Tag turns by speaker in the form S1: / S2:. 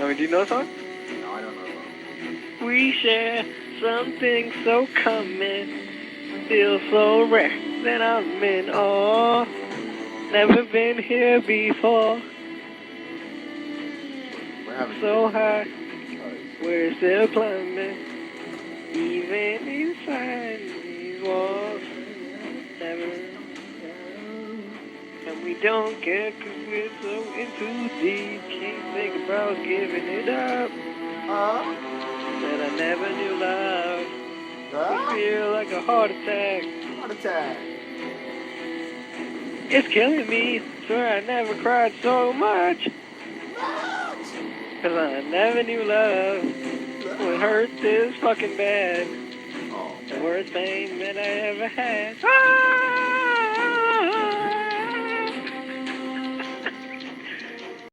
S1: Oh, do you know the song?
S2: No, I don't know the song.
S1: We share something so common, feel so rare that I'm in awe. Never been here before.
S2: We're having
S1: So high,
S2: Oh,
S1: we're still climbing, even inside these walls. Never, and we don't care 'cause we're so in too deep. Can't think about giving it up. And I never knew love would feel like a heart attack.
S2: Heart attack.
S1: It's killing me. Swear I never cried so much. 'Cause I never knew love would hurt this fucking bad.
S2: Oh,
S1: The worst pain that I ever had. Ah!